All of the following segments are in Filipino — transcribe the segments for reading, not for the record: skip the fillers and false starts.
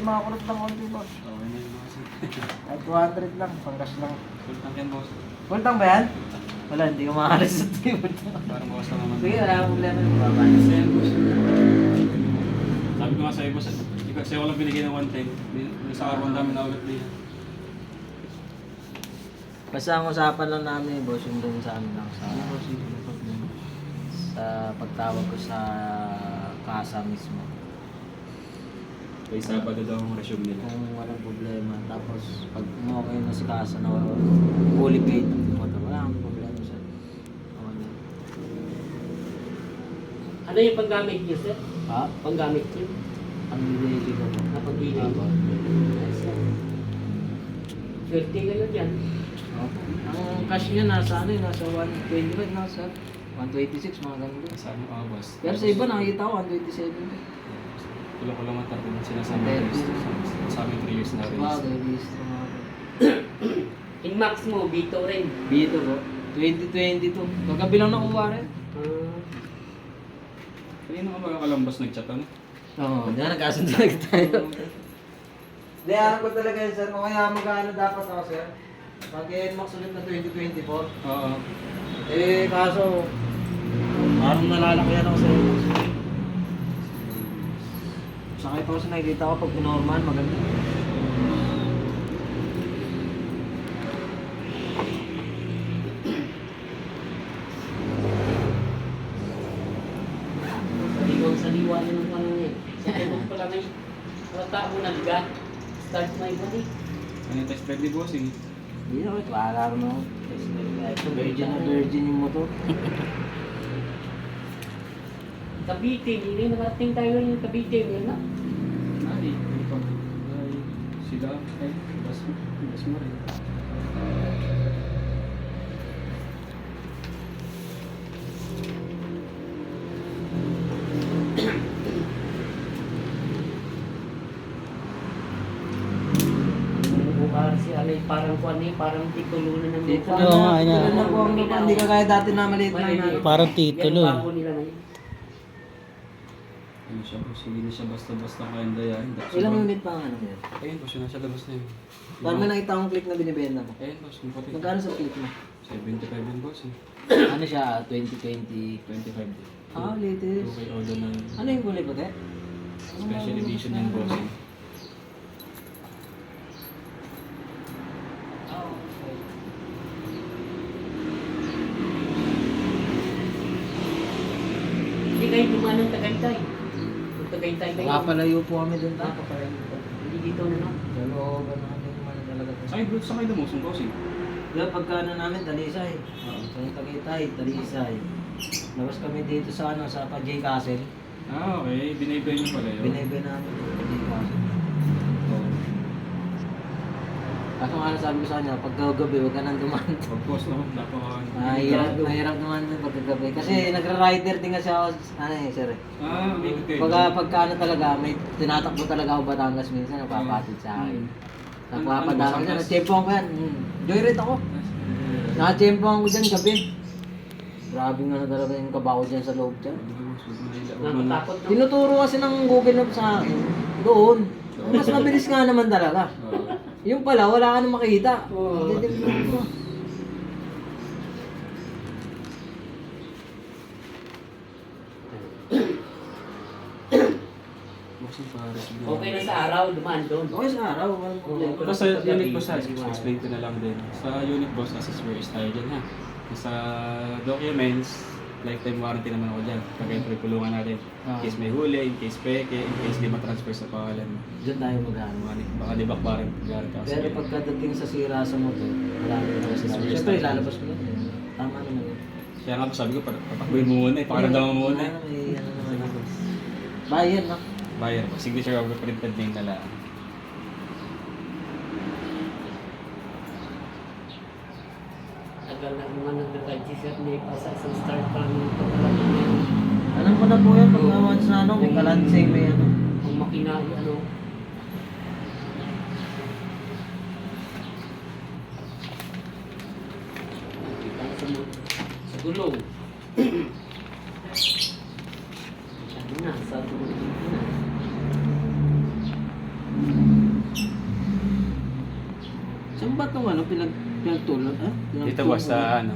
makakulot ng konti, boss. Okay na yung boss. Ay, 200 lang, panggas lang. Full tank yan boss. Full tank ba yan? Wala, hindi ko makakalis sa table. Parang bawas lang naman. Sige, wala akong problema yung baba. Kasi yan boss. Sabi ko nga sa'yo boss, kasi ako lang binigay ng 110. May sa araw ang dami na ulit din. Basta ang usapan lang namin, boss, yung dun sa amin lang sa pagtawag ko sa kasa mismo. Kaya Sabado daw ang resume nila. Kung walang problema. Tapos, pag okay na si kasa na fully paid yung motor, wala akong problema siya. Okay na. Ano yung panggamit niyo, sir? Ha? Panggamit niyo? Ang bibili ko po. Napag-bili Apo. niyo? Nice yan. Swerte kayo dyan. Opo. Ang cash niya nasa ano yun, nasa 125 na sir. 126 mga ganun. Sa ano ka boss? Pero sa iba nakikita ko 127. Kulang ko lang matapos yung sinasabi Thirty. ko. Sa amin 3 years na rin. Wow, release na mga Inmax mo, Vito rin. Bito po. 2022. Kagabi lang nakuha rin. Kanina ka mga kalambas nag-chat ano? Oo, diyan nagkasundo talaga tayo. Hindi, alam ko talaga yun sir. Kung kaya magkano dapat ako sir. Pag-NMAX ulit na 2024. Oo. Eh, kaso, parang nalalakayan ako sa NMAX. Sakay pa ako sa nakikita ko pag pinorman, maganda. Saliwang saliwa yung ano niya. Sabi mo pala may wata mo nagga. Start my body. Ano yung test drive ni boss eh? Hindi na, wala rin ako. Virgin na virgin yung motor. Cavite, hindi nakarating tayo yung Cavite. Yan na. Ay, ito. Ay, sila. Ay, bas mo rin. Bukar si Alay, parang kuan eh, parang titulo na ng Dito lupa. Oo nga, na, yan. na po ang lupa. Hindi ka kaya dati na maliit na Maliit. na. Parang titulo Yan eh. ang bago nila ngayon. Ano siya boss? Hindi na siya basta-basta kayanda yan. Ilang unit pa ang ano yan? Ayun boss, yun nasa labas na yun. Paano may nakita akong click na binibenta mo? Ayun boss, yung puti. Magkano sa click mo? 75 yun boss eh. Ano siya, 2020? 25 din. Ah, latest. 2K order ng Ano yung kulay puti? special edition yan boss eh. Ah, okay. Hindi kayo dumaan ng Tagaytay. Kung Tagaytay kayo. Nakapalayo po kami dun ta. Nakapalayo po. Hindi dito na no. Dalawa natin naman talaga. Saan bro, saan kayo lumusong boss eh? Yung pagkano namin, Talisay. Sa Tagaytay, Talisay. Labas kami dito sa ano, sa J Castle. Ah, okay. Binibay niyo pala yun. Binibay namin dito sa J Castle. Kaso nga sabi ko sa kanya, pag gabi, huwag ka nang dumaan. Pag boss no, napaka... Mahirap naman din pagkagabi. Kasi nagra-rider din kasi ako, ano eh, sir. Ah, may kayo. Pagka ano talaga, may tinatakbo talaga ako Batangas minsan, napapatid sa akin. Napapadaan ko dyan, natsyempohan ko yan. Joyride ako. Nakachempohan ko dyan gabi. Grabe nga na talaga yung kabaho dyan sa loob dyan. Nakatakot no. Tinuturo kasi ng Google Maps sa akin, doon. Mas mabilis nga naman talaga. Yung pala, wala ka nang makita. Oo. Didilim mo. Boss yung pares. Okay na sa araw, dumaan doon. Okay sa araw, walang problema. Pero sa unit boss ha, explain ko na lang din. Sa unit boss, nasa square tayo dyan ha. Sa documents, lifetime warranty naman ako dyan. Kagaya yung pulungan natin. In case may huli, in case peke, in case di matransfer sa pangalan mo. Diyan tayo mag-ano. Baka di bakbarin pagkaroon ka. Pero pagkadating sa sira sa motor, wala rin naman sa Yes, Siyempre, yes. lalabas ko lang. Tama naman yun. Kaya nga po sabi ko, patakbuhin mo muna eh. Pakaramdaman mo muna eh. May ano naman ako. Bayan, no? Buyer po. Signature of the printed name na lang. Tagal na naman nag-register na ipasa sa start pa lang yung pagkakalang ngayon. Alam ko na po yan, pag once na ano, may kalansing, may ano. Ang makina, ano. Sa gulong. Ano na, sa gulong na. itong ano, pinagtulot? Dito boss sa ano.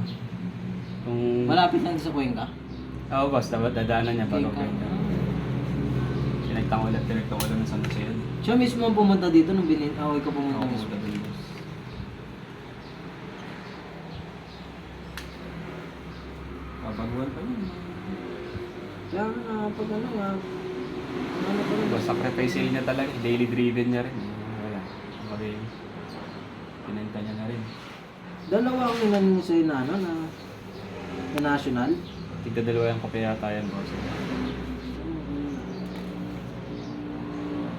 Kung... Malapit lang sa Cuenca? Oo boss, dadaanan niya pa Cuenca. Pinagtangulan ng San Jose yun. Siya mismo ang pumunta dito nung okay ka pumunta Oo, mismo. dun, boss. Babaguhan pa yun. Kaya pag ano nga, ano pa rin. Boss, sacrifice niya talaga. Daily driven niya rin. Wala. Okay. Pinenta niya na rin. Dalawa ang nilanin sa'yo na ano, na national. Tigda dalawa yung kape yata yan boss.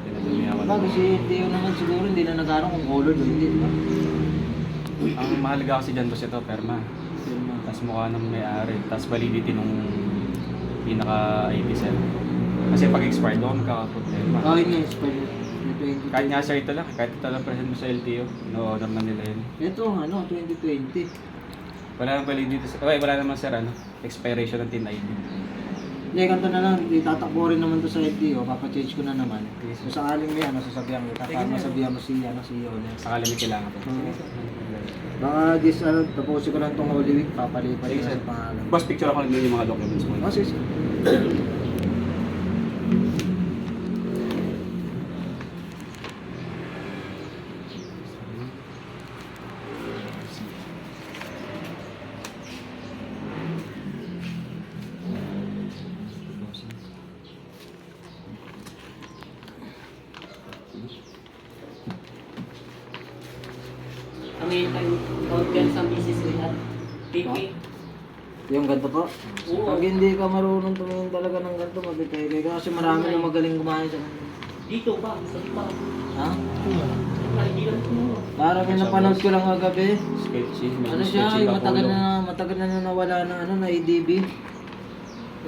Pinadumiyawan Bagay si Teo naman siguro hindi na nag-aaral kung color o hindi, di ba? Ang mahalaga kasi dyan boss ito, perma. Tapos mukha ng may-ari. Tapos validity nung pinaka-ID cell. Kasi pag expired ako, magkakaproblema. Kahit nga, expired na 2020. Kahit nga sir ito lang, kahit ito lang present mo sa LTO, no-order na nila yun. Ito, ano, 2020. Wala nang validity, wala naman sir, ano, expiration ng TIN ID. Hindi, ganito na lang, itatakbo rin naman to sa LTO, papachange ko na naman. Kung sakaling may ano, sasabihan kita, para masabihan mo si Yone. Sakala may kailangan po. Baka tapusin ko lang itong Holy Week, papalipat Sige, ko sir. sa pangalan. Boss, picture ako lang din yung mga documents mo. Oh, sige. Kami tayo count sa misis ko yan. PP. Yung ganito po? Oo. Pag hindi ka marunong tumingin talaga ng ganito, mabitay ka kasi marami na magaling kumain sa ganito. Dito ba? Sa iba. Ha? Ay, di lang po. Parang may napanood ko lang kagabi. Sketchy. Ano siya, yung matagal na nawala na ano, na ADB.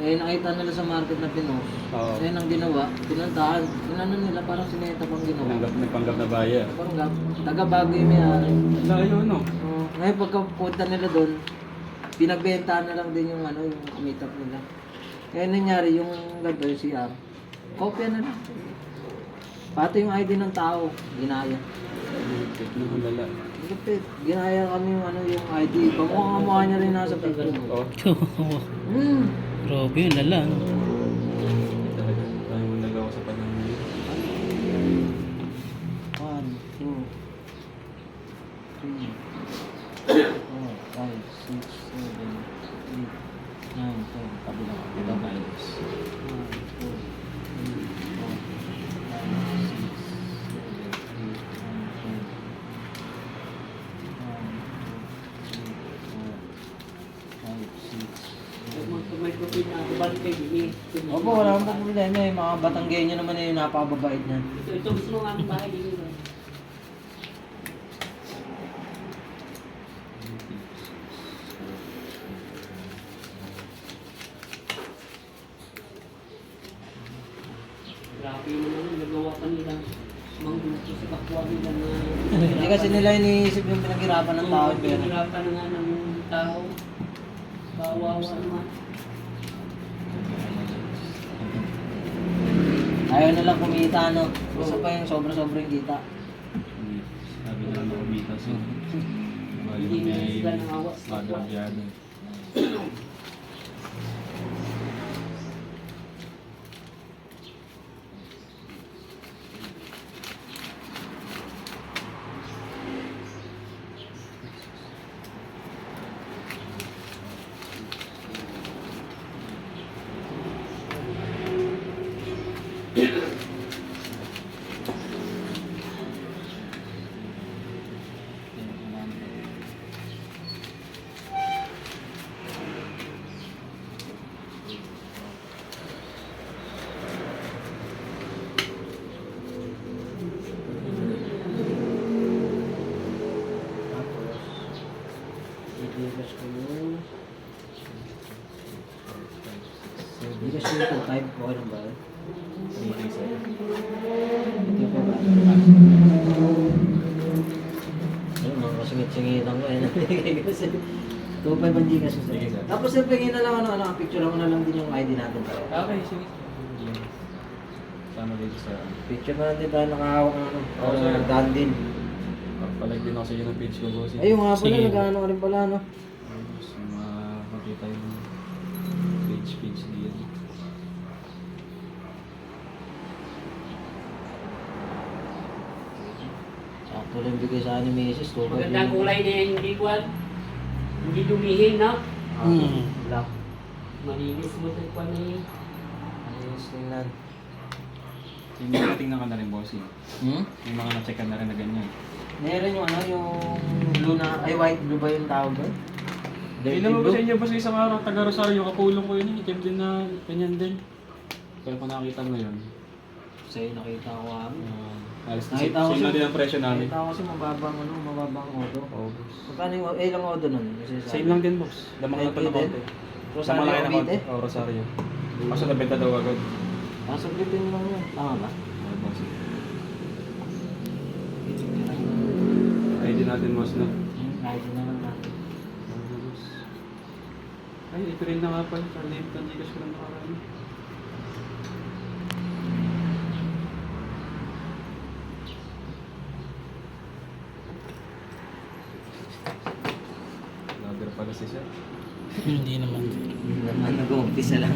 Eh, nakita nila sa market na pinost. Oo. Kaya nang ginawa, pinuntahan. Inano nila, parang sineta pang ginawa. Nagpanggap na buyer. Parang taga-bago yung may-ari. Layo, no? Ngayon pagkapunta nila doon, pinagbentahan na lang din yung ano, yung meetup nila. Kaya nangyari yung ganito, yung CR. Kopya na lang. Pati yung ID ng tao, ginaya. Lala. Lupit. Ginaya kami yung ano, yung ID. Pamukha niya rin nasa picture. Oo. Hmm. Grabe yun, lala. No? Talaga. Tayo mo nagawa sa panahon yun. 1, 2, 3, 4, 5, 6, 7, 8, 9, 10. Kabilang. Ito tayo, boss. 1, 2, 3, 4, 5, 6, 7, 8, 9, 10. May profit na ako. Balik kayo din eh. Opo, wala akong problema eh. Mga Batanggenyo naman eh, napakababait niyan. Ito gusto nga ang bahay din. Grabe naman, nagawa pa nila. Manggusto sa kapwa nila na... Hindi kasi nila iniisip yung pinaghirapan ng tao. Pero Pinaghirapan na nga ng tao. Kawawa naman. ayaw nilang kumita, no? Gusto pa yung sobra-sobrang kita. Sabi na lang kumita sa Hindi nila sila nangawa sa kapwa. magrabyado. Ibigas ko yun. Ibigas ko yung 2.5. Okay lang ba? Ito pa ba? Ayun, mga kasingit-singitan ko. Ayun, nabigay kasi. 2.5 ang gigas ko Sige, sir. Tapos pingin na lang ano, picture ako na lang din yung ID natin. Okay, sige. Sama dito sa... Picture na lang din tayo nakahawak ng ano. Oo, sir. Nagdaan din. Palag din ako sa inyo ng page ko, boss. Ayun nga pala, Sige. nag-ano ka rin pala, no? Tapos, makita yung page din. Sakto lang bigay sa akin ni Mrs. Magandang kulay na yan, hindi kwan. Hindi dumihin, no? Black. Malinis mo ito kwan na yun. Ayos tingnan. Yung mga tingnan ka na rin, boss. Hmm? Yung mga na-check ka na rin na ganyan. Meron yung ano, yung blue na, ay white blue ba yung tawag doon? Ilan mo ba sa inyo, boss, isang araw, taga Rosario, kapulong ko yun, itim din na ganyan din. Pero kung nakakita mo yun, Sa'yo nakita ko kami. alas Nakita ko same na din ang presyo namin. Nakita ko kasi mababang ano, mababang auto. Oo, boss. Magkano yung, ilang auto nun? Kasi Same lang din, boss. Lamang na pa na konti. Rosario Lamang na Cavite? konti. Oo, Rosario. Kaso nabenta daw agad. Ah, saglitin lang yun. Tama ba? Oo, boss. ID natin, boss, no? Kahit na lang natin. Oo, boss. Ay, ito rin na nga pala. Karnate, tandigas ko lang nakarami. Lager pala si sir. Hindi naman. Hindi naman, nag-umpisa lang.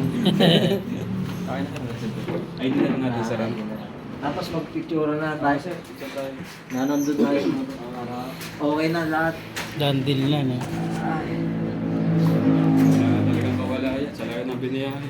Okay na sir. ID na lang natin, sir. Tapos magpicture na tayo. Sir, picture tayo. Na nandun tayo. Okay na lahat. Dandil na, no? Wala talagang mawala yan. Sa layo ng biniyahe.